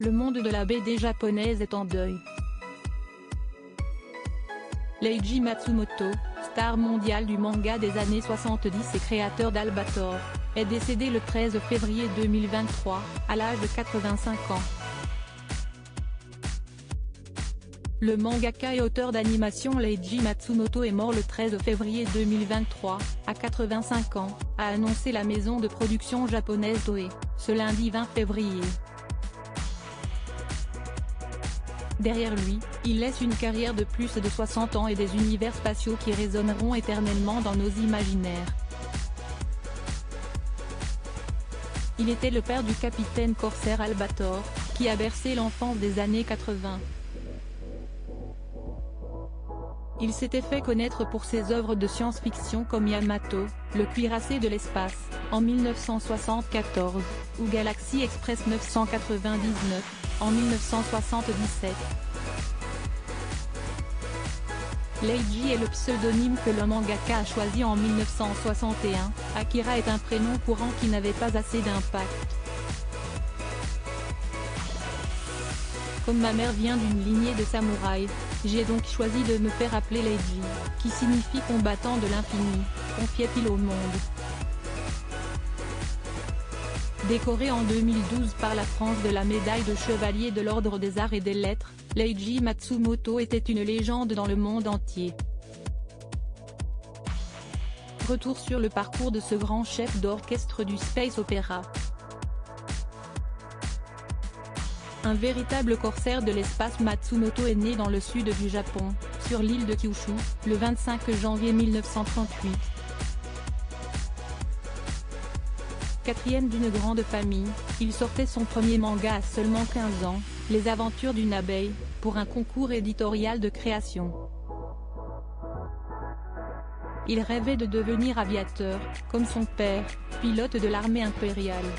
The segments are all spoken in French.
Le monde de la BD japonaise est en deuil. Leiji Matsumoto, star mondiale du manga des années 70 et créateur d'Albator, est décédé le 13 février 2023, à l'âge de 85 ans. Le mangaka et auteur d'animation Leiji Matsumoto est mort le 13 février 2023, à 85 ans, a annoncé la maison de production japonaise Toei, ce lundi 20 février. Derrière lui, il laisse une carrière de plus de 60 ans et des univers spatiaux qui résonneront éternellement dans nos imaginaires. Il était le père du capitaine corsaire Albator, qui a bercé l'enfance des années 80. Il s'était fait connaître pour ses œuvres de science-fiction comme Yamato, le cuirassé de l'espace, en 1974, ou Galaxy Express 999, en 1977. Leiji est le pseudonyme que le mangaka a choisi en 1961, Akira est un prénom courant qui n'avait pas assez d'impact. Comme ma mère vient d'une lignée de samouraïs, j'ai donc choisi de me faire appeler Leiji, qui signifie combattant de l'infini, confiait-il au Monde. Décoré en 2012 par la France de la médaille de chevalier de l'Ordre des Arts et des Lettres, Leiji Matsumoto était une légende dans le monde entier. Retour sur le parcours de ce grand chef d'orchestre du space opéra. Un véritable corsaire de l'espace, Matsumoto est né dans le sud du Japon, sur l'île de Kyushu, le 25 janvier 1938. Quatrième d'une grande famille, il sortait son premier manga à seulement 15 ans, Les aventures d'une abeille, pour un concours éditorial de création. Il rêvait de devenir aviateur, comme son père, pilote de l'armée impériale.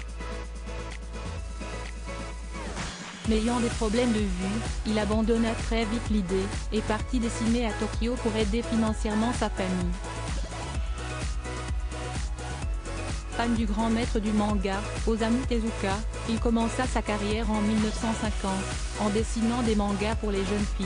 Mais ayant des problèmes de vue, il abandonna très vite l'idée, et partit dessiner à Tokyo pour aider financièrement sa famille. Fan du grand maître du manga, Osamu Tezuka, il commença sa carrière en 1950, en dessinant des mangas pour les jeunes filles.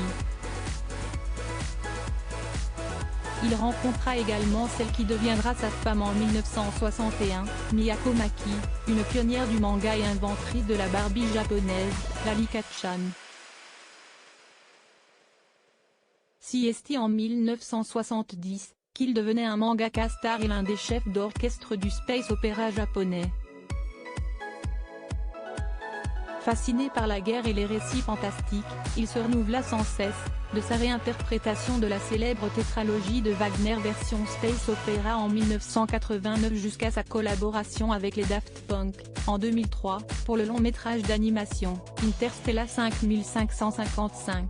Il rencontra également celle qui deviendra sa femme en 1961, Miyako Maki, une pionnière du manga et inventrice de la Barbie japonaise, Lalika-chan. Si est en 1970, qu'il devenait un mangaka star et l'un des chefs d'orchestre du space opéra japonais. Fasciné par la guerre et les récits fantastiques, il se renouvela sans cesse, de sa réinterprétation de la célèbre tétralogie de Wagner version space opéra en 1989 jusqu'à sa collaboration avec les Daft Punk, en 2003, pour le long métrage d'animation, Interstellar 5555.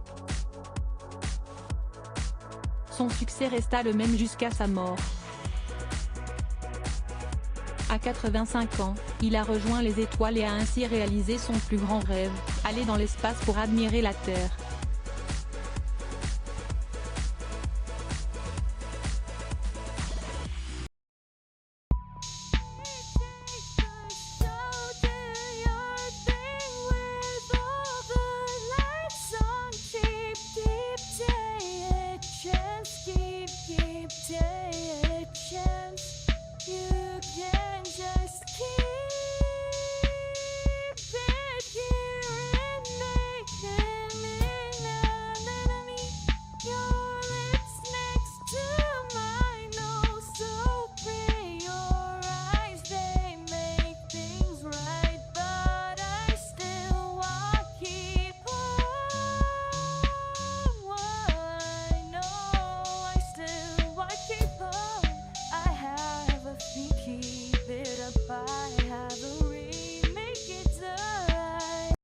Son succès resta le même jusqu'à sa mort. À 85 ans, il a rejoint les étoiles et a ainsi réalisé son plus grand rêve, aller dans l'espace pour admirer la Terre. Keep taking a chance. You